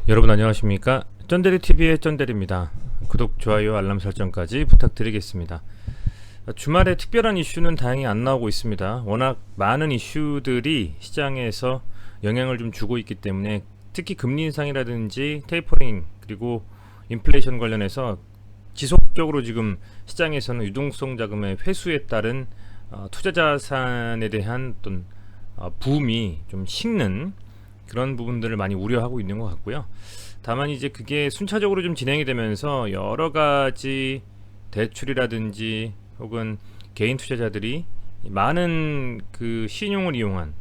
여러분 안녕하십니까? 쩐데리TV의 쩐데리입니다. 구독, 좋아요, 알람 설정까지 부탁드리겠습니다. 주말에 특별한 이슈는 다행히 안 나오고 있습니다. 워낙 많은 이슈들이 시장에서 영향을 좀 주고 있기 때문에 특히 금리 인상이라든지 테이퍼링 그리고 인플레이션 관련해서 지속적으로 지금 시장에서는 유동성 자금의 회수에 따른 투자 자산에 대한 어떤 붐이 좀 식는 그런 부분들을 많이 우려하고 있는 것 같고요. 다만 이제 그게 순차적으로 좀 진행이 되면서 여러 가지 대출이라든지 혹은 개인 투자자들이 많은 그 신용을 이용한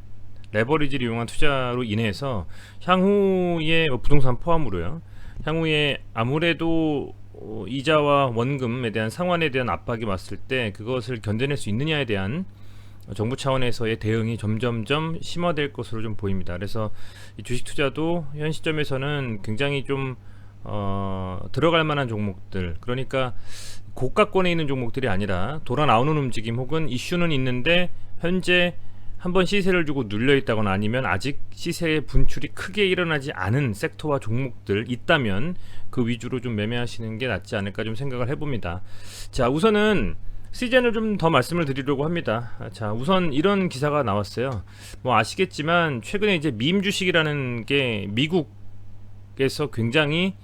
레버리지를 이용한 투자로 인해서 향후에 부동산 포함으로요. 향후에 아무래도 이자와 원금에 대한 상환에 대한 압박이 왔을 때 그것을 견뎌낼 수 있느냐에 대한 정부 차원에서의 대응이 점점점 심화될 것으로 좀 보입니다. 그래서 이 주식 투자도 현 시점에서는 굉장히 좀 들어갈 만한 종목들, 그러니까 고가권에 있는 종목들이 아니라 돌아 나오는 움직임 혹은 이슈는 있는데 현재 한번 시세를 주고 눌려 있다거나 아니면 아직 시세의 분출이 크게 일어나지 않은 섹터와 종목들 있다면 그 위주로 좀 매매하시는 게 낫지 않을까 좀 생각을 해봅니다. 자, 우선은 시젠을 좀 더 말씀을 드리려고 합니다. 자, 우선 이런 기사가 나왔어요. 뭐 아시겠지만 최근에 이제 밈 주식이라는 게 미국에서 굉장히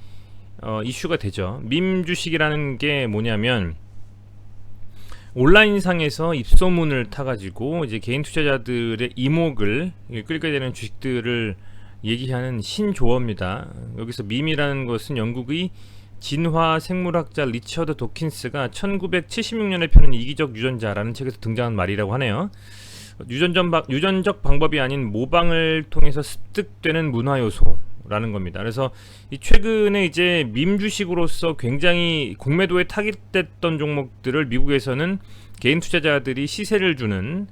이슈가 되죠. 밈 주식이라는 게 뭐냐면 온라인상에서 입소문을 타가지고 이제 개인 투자자들의 이목을 끌게 되는 주식들을 얘기하는 신조어입니다. 여기서 밈이라는 것은 영국의 진화 생물학자 리처드 도킨스가 1976년에 펴는 이기적 유전자라는 책에서 등장한 말이라고 하네요. 유전적 방법이 아닌 모방을 통해서 습득되는 문화 요소라는 겁니다. 그래서 이 최근에 이제 밈 주식으로서 굉장히 공매도에 타깃됐던 종목들을 미국에서는 개인 투자자들이 시세를 주는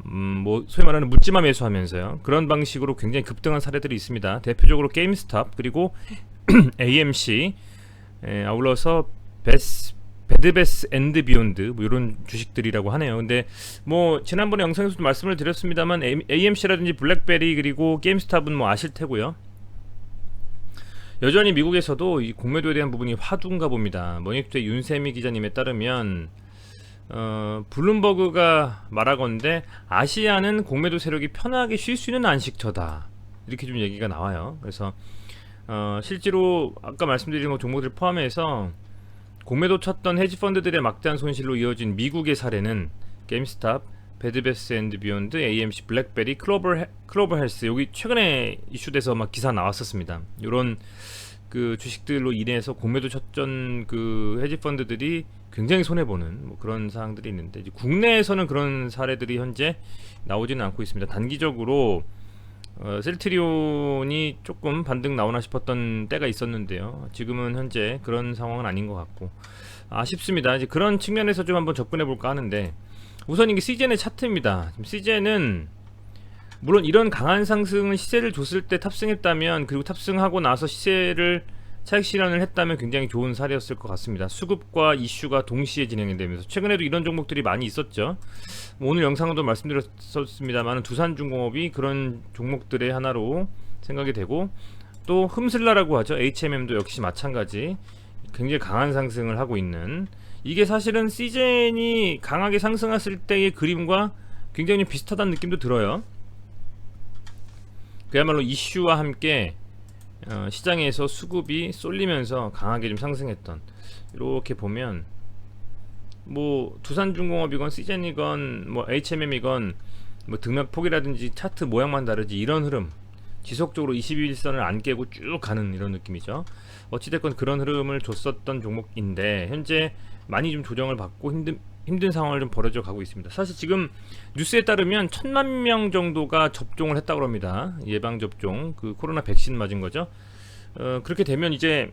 뭐 소위 말하는 묻지마 매수하면서요. 그런 방식으로 굉장히 급등한 사례들이 있습니다. 대표적으로 게임스탑 그리고 AMC 아울러서 베드베스 앤드 비욘드 뭐 이런 주식들이라고 하네요. 근데 뭐 지난번에 영상에서도 말씀을 드렸습니다만 AMC라든지 블랙베리 그리고 게임스탑은 뭐 아실 테고요. 여전히 미국에서도 이 공매도에 대한 부분이 화두인가 봅니다. 머니투의 윤세미 기자님에 따르면 블룸버그가 말하건대 아시아는 공매도 세력이 편하게 쉴 수 있는 안식처다 이렇게 좀 얘기가 나와요. 그래서 실제로 아까 말씀드린 종목들 포함해서 공매도 쳤던 헤지펀드들의 막대한 손실로 이어진 미국의 사례는 게임스탑, 베드베스 앤드 비욘드, AMC, 블랙베리, 클로버 헬스 여기 최근에 이슈돼서 막 기사 나왔었습니다. 이런 그 주식들로 인해서 공매도 쳤던 그 헤지펀드들이 굉장히 손해보는 뭐 그런 사항들이 있는데 이제 국내에서는 그런 사례들이 현재 나오지는 않고 있습니다. 단기적으로 셀트리온이 조금 반등 나오나 싶었던 때가 있었는데요. 지금은 현재 그런 상황은 아닌 것 같고 아쉽습니다. 이제 그런 측면에서 좀 한번 접근해 볼까 하는데 우선 이게 시젠의 차트입니다. 시젠은 물론 이런 강한 상승은 시세를 줬을 때 탑승했다면 그리고 탑승하고 나서 시세를 차익 실현을 했다면 굉장히 좋은 사례였을 것 같습니다. 수급과 이슈가 동시에 진행이 되면서 최근에도 이런 종목들이 많이 있었죠. 오늘 영상도 말씀드렸습니다만 두산중공업이 그런 종목들의 하나로 생각이 되고 또 흠슬라라고 하죠. HMM도 역시 마찬가지 굉장히 강한 상승을 하고 있는 이게 사실은 시젠이 강하게 상승했을 때의 그림과 굉장히 비슷하다는 느낌도 들어요. 그야말로 이슈와 함께 시장에서 수급이 쏠리면서 강하게 좀 상승했던 이렇게 보면 뭐 두산중공업이건 시젠이건 뭐 HMM이건 뭐 등락폭이라든지 차트 모양만 다르지 이런 흐름 지속적으로 21선을 안 깨고 쭉 가는 이런 느낌이죠. 어찌됐건 그런 흐름을 줬었던 종목인데 현재 많이 좀 조정을 받고 힘든 상황을 좀 벌어져 가고 있습니다. 사실 지금 뉴스에 따르면 1000만 명 정도가 접종을 했다고 합니다. 예방 접종 그 코로나 백신 맞은 거죠. 그렇게 되면 이제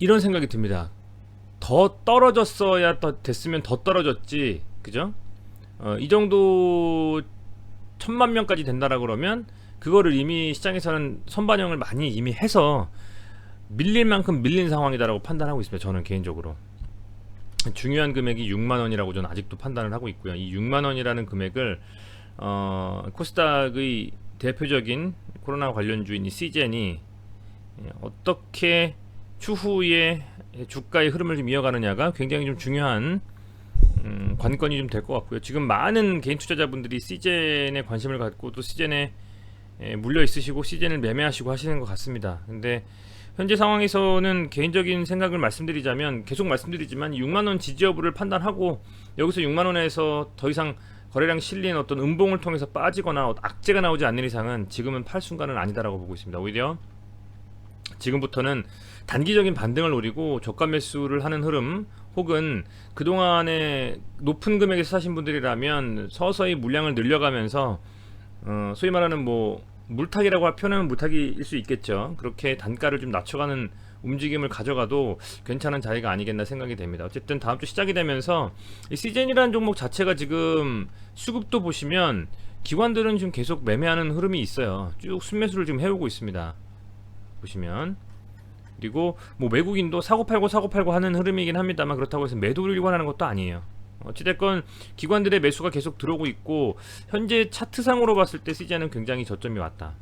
이런 생각이 듭니다. 더 떨어졌어야 됐으면 더 떨어졌지, 그죠? 이 정도 1000만 명까지 된다라 그러면 그거를 이미 시장에서는 선반영을 많이 이미 해서 밀릴 만큼 밀린 상황이다라고 판단하고 있습니다. 저는 개인적으로 중요한 금액이 6만원이라고 저는 아직도 판단을 하고 있고요. 이 6만원이라는 금액을 코스닥의 대표적인 코로나 관련주인 이 시젠이 어떻게 추후에 주가의 흐름을 좀 이어가느냐가 굉장히 좀 중요한 관건이 좀 될 것 같고요. 지금 많은 개인 투자자분들이 시젠에 관심을 갖고 또 시젠에 물려 있으시고 시젠을 매매하시고 하시는 것 같습니다. 근데 현재 상황에서는 개인적인 생각을 말씀드리자면 계속 말씀드리지만 6만원 지지 여부를 판단하고 여기서 6만원에서 더 이상 거래량 실린 어떤 음봉을 통해서 빠지거나 악재가 나오지 않는 이상은 지금은 팔 순간은 아니다라고 보고 있습니다. 오히려 지금부터는 단기적인 반등을 노리고 저가 매수를 하는 흐름, 혹은 그동안에 높은 금액에서 사신 분들이라면 서서히 물량을 늘려가면서 소위 말하는 뭐 물타기라고 할 표현은 물타기일 수 있겠죠. 그렇게 단가를 좀 낮춰가는 움직임을 가져가도 괜찮은 자리가 아니겠나 생각이 됩니다. 어쨌든 다음 주 시작이 되면서 이 시즌이라는 종목 자체가 지금 수급도 보시면 기관들은 지금 계속 매매하는 흐름이 있어요. 쭉 순매수를 지금 해오고 있습니다. 보시면. 그리고 뭐 외국인도 사고 팔고 하는 흐름이긴 합니다만, 그렇다고 해서 매도를 일관하는 것도 아니에요. 어찌됐건 기관들의 매수가 계속 들어오고 있고, 현재 차트상으로 봤을 때 시즌은 굉장히 저점이 왔다.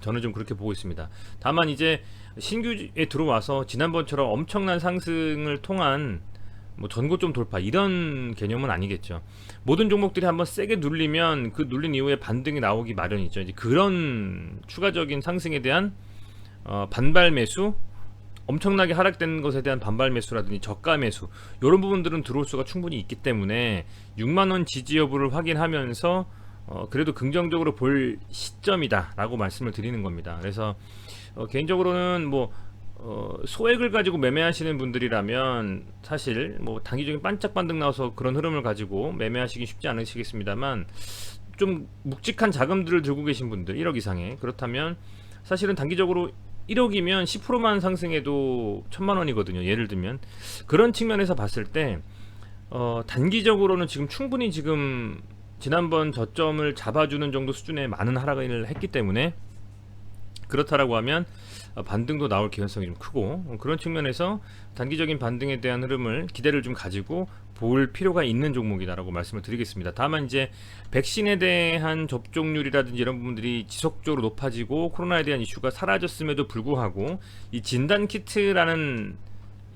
저는 좀 그렇게 보고 있습니다. 다만 이제 신규에 들어와서 지난번처럼 엄청난 상승을 통한 뭐 전고점 돌파 이런 개념은 아니겠죠. 모든 종목들이 한번 세게 눌리면 그 눌린 이후에 반등이 나오기 마련이죠. 이제 그런 추가적인 상승에 대한 반발 매수, 엄청나게 하락된 것에 대한 반발 매수라든지 저가 매수, 이런 부분들은 들어올 수가 충분히 있기 때문에 6만원 지지 여부를 확인하면서 그래도 긍정적으로 볼 시점이다 라고 말씀을 드리는 겁니다. 그래서 개인적으로는 뭐 소액을 가지고 매매하시는 분들이라면 사실 뭐 단기적인 반짝 반등 나와서 그런 흐름을 가지고 매매하시기 쉽지 않으시겠습니다만, 좀 묵직한 자금들을 들고 계신 분들 1억 이상의, 그렇다면 사실은 단기적으로 1억이면 10%만 상승해도 1000만원이거든요. 예를 들면 그런 측면에서 봤을 때 단기적으로는 지금 충분히 지금 지난번 저점을 잡아주는 정도 수준의 많은 하락을 했기 때문에, 그렇다라고 하면 반등도 나올 개연성이 좀 크고, 그런 측면에서 단기적인 반등에 대한 흐름을 기대를 좀 가지고 볼 필요가 있는 종목이다라고 말씀을 드리겠습니다. 다만 이제 백신에 대한 접종률이라든지 이런 부분들이 지속적으로 높아지고 코로나에 대한 이슈가 사라졌음에도 불구하고 이 진단 키트라는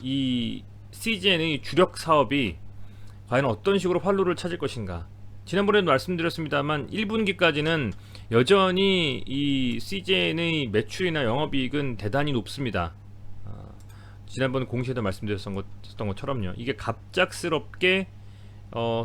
이 CGN의 주력 사업이 과연 어떤 식으로 활로를 찾을 것인가. 지난번에도 말씀드렸습니다만 1분기까지는 여전히 이 CGN의 매출이나 영업이익은 대단히 높습니다. 지난번 공시에도 말씀드렸던 것처럼요, 이게 갑작스럽게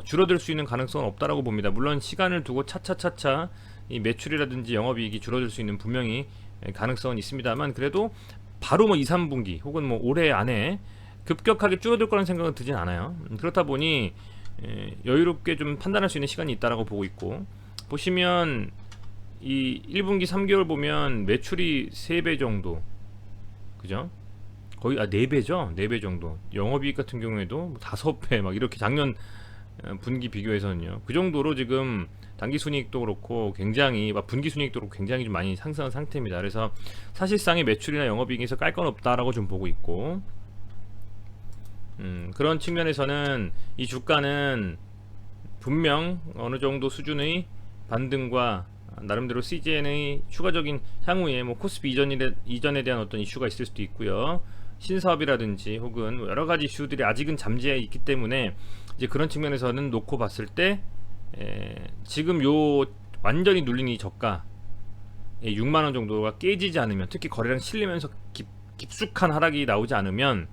줄어들 수 있는 가능성은 없다라고 봅니다. 물론 시간을 두고 차차차차 이 매출이라든지 영업이익이 줄어들 수 있는 분명히 가능성은 있습니다만, 그래도 바로 뭐 2, 3분기 혹은 뭐 올해 안에 급격하게 줄어들 거라는 생각은 들진 않아요. 그렇다 보니 여유롭게 좀 판단할 수 있는 시간이 있다라고 보고 있고, 보시면 이 1분기 3개월 보면 매출이 3배 정도, 그죠? 거의 4배죠. 4배 정도. 영업이익 같은 경우에도 5배 막 이렇게 작년 분기 비교해서는요. 그 정도로 지금 단기 순이익도 그렇고 굉장히 분기 순이익도 그렇고 굉장히 좀 많이 상승한 상태입니다. 그래서 사실상의 매출이나 영업이익에서 깔 건 없다라고 좀 보고 있고, 그런 측면에서는 이 주가는 분명 어느 정도 수준의 반등과 나름대로 CGN의 추가적인 향후에 뭐 코스피 이전에 대한 어떤 이슈가 있을 수도 있고요. 신사업이라든지 혹은 여러 가지 이슈들이 아직은 잠재해 있기 때문에 이제 그런 측면에서는 놓고 봤을 때 지금 요 완전히 눌린 이 저가 6만원 정도가 깨지지 않으면, 특히 거래량 실리면서 깊숙한 하락이 나오지 않으면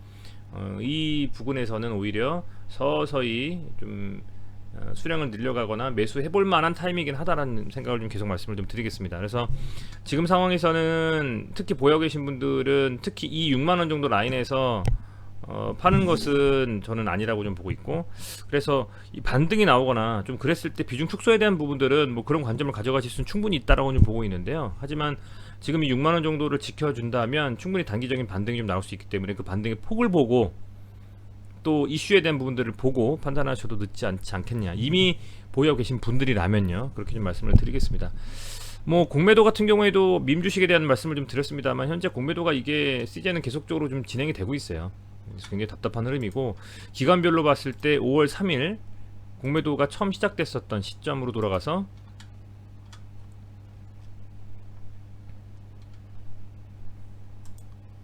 이 부분에서는 오히려 서서히 좀 수량을 늘려가거나 매수해볼 만한 타이밍이긴 하다라는 생각을 좀 계속 말씀을 좀 드리겠습니다. 그래서 지금 상황에서는 특히 보여 계신 분들은 특히 이 6만원 정도 라인에서 파는 것은 저는 아니라고 좀 보고 있고, 그래서 이 반등이 나오거나 좀 그랬을 때 비중 축소에 대한 부분들은 뭐 그런 관점을 가져가실 수는 충분히 있다라고 좀 보고 있는데요. 하지만 지금 이 6만원 정도를 지켜준다면 충분히 단기적인 반등이 좀 나올 수 있기 때문에 그 반등의 폭을 보고 또 이슈에 대한 부분들을 보고 판단하셔도 늦지 않겠냐. 이미 보여 계신 분들이라면요, 그렇게 좀 말씀을 드리겠습니다. 뭐 공매도 같은 경우에도 밈 주식에 대한 말씀을 좀 드렸습니다만, 현재 공매도가 이게 시즌은 계속적으로 좀 진행이 되고 있어요. 그래서 굉장히 답답한 흐름이고, 기간별로 봤을 때 5월 3일 공매도가 처음 시작됐었던 시점으로 돌아가서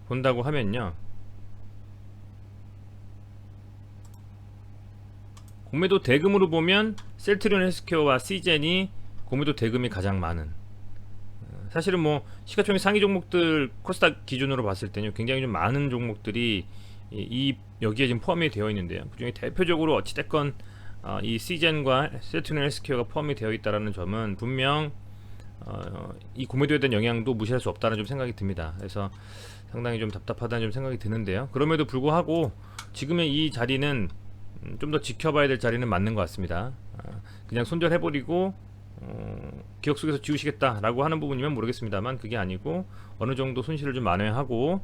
본다고 하면요, 공매도 대금으로 보면 셀트리온 헬스케어와 시젠이 공매도 대금이 가장 많은, 사실은 뭐 시가총액 상위 종목들 코스닥 기준으로 봤을 때는 굉장히 좀 많은 종목들이 여기에 지금 포함이 되어 있는데요. 그중에 대표적으로 어찌됐건 이 시젠과 셀트리온 헬스케어가 포함이 되어 있다는 점은 분명 이 공매도에 대한 영향도 무시할 수 없다는 좀 생각이 듭니다. 그래서 상당히 좀 답답하다는 좀 생각이 드는데요. 그럼에도 불구하고 지금의 이 자리는 좀 더 지켜봐야 될 자리는 맞는 것 같습니다. 그냥 손절해버리고 기억 속에서 지우시겠다라고 하는 부분이면 모르겠습니다만, 그게 아니고 어느 정도 손실을 좀 만회하고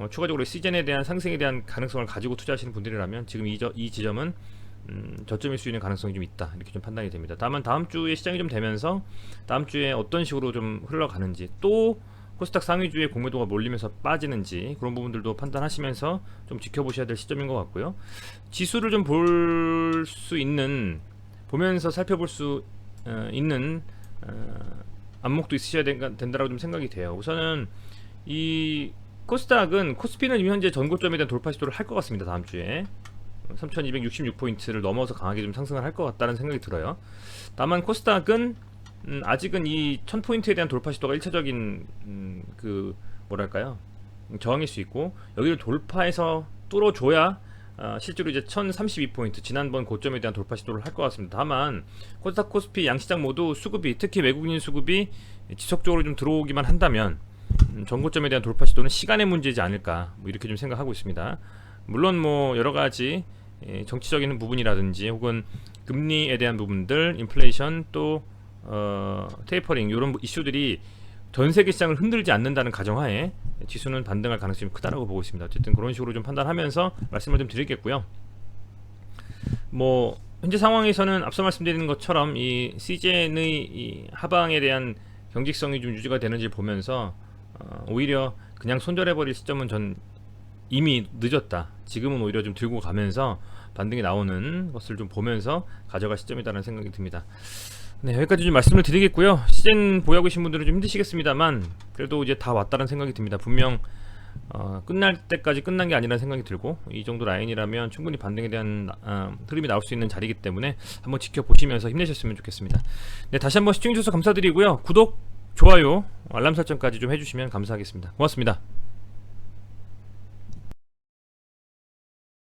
추가적으로 시즌에 대한 상승에 대한 가능성을 가지고 투자하시는 분들이라면 지금 이 지점은 저점일 수 있는 가능성이 좀 있다, 이렇게 좀 판단이 됩니다. 다만 다음 주에 시장이 좀 되면서 다음 주에 어떤 식으로 좀 흘러가는지, 또 코스닥 상위주의 공매도가 몰리면서 빠지는지, 그런 부분들도 판단하시면서 좀 지켜보셔야 될 시점인 것 같고요. 지수를 좀 볼 수 있는, 보면서 살펴볼 수 있는 안목도 있으셔야 된다라고 좀 생각이 돼요. 우선은 이 코스피는 현재 전고점에 대한 돌파 시도를 할 것 같습니다. 다음 주에 3266포인트를 넘어서 강하게 좀 상승을 할 것 같다는 생각이 들어요. 다만 코스닥은 아직은 이 1000포인트에 대한 돌파 시도가 1차적인 뭐랄까요, 저항일 수 있고, 여기를 돌파해서 뚫어줘야 실제로 이제 1032포인트 지난번 고점에 대한 돌파 시도를 할 것 같습니다. 다만 코스닥 코스피 양시장 모두 수급이, 특히 외국인 수급이 지속적으로 좀 들어오기만 한다면 전고점에 대한 돌파 시도는 시간의 문제이지 않을까, 뭐 이렇게 좀 생각하고 있습니다. 물론 뭐 여러가지 정치적인 부분이라든지 혹은 금리에 대한 부분들, 인플레이션, 또 테이퍼링, 이런 이슈들이 전 세계 시장을 흔들지 않는다는 가정하에 지수는 반등할 가능성이 크다라고 보고 있습니다. 어쨌든 그런 식으로 좀 판단하면서 말씀을 좀 드리겠고요. 뭐 현재 상황에서는 앞서 말씀드린 것처럼 이 시젠의 이 하방에 대한 경직성이 좀 유지가 되는지 보면서 오히려 그냥 손절해버릴 시점은 전 이미 늦었다, 지금은 오히려 좀 들고 가면서 반등이 나오는 것을 좀 보면서 가져갈 시점이다라는 생각이 듭니다. 네, 여기까지 좀 말씀을 드리겠고요. 시즌 보유하고 계신 분들은 좀 힘드시겠습니다만, 그래도 이제 다 왔다는 생각이 듭니다. 분명 끝날 때까지 끝난 게 아니라는 생각이 들고, 이 정도 라인이라면 충분히 반등에 대한 흐름이 나올 수 있는 자리이기 때문에 한번 지켜보시면서 힘내셨으면 좋겠습니다. 네, 다시 한번 시청해주셔서 감사드리고요. 구독, 좋아요, 알람 설정까지 좀 해주시면 감사하겠습니다. 고맙습니다.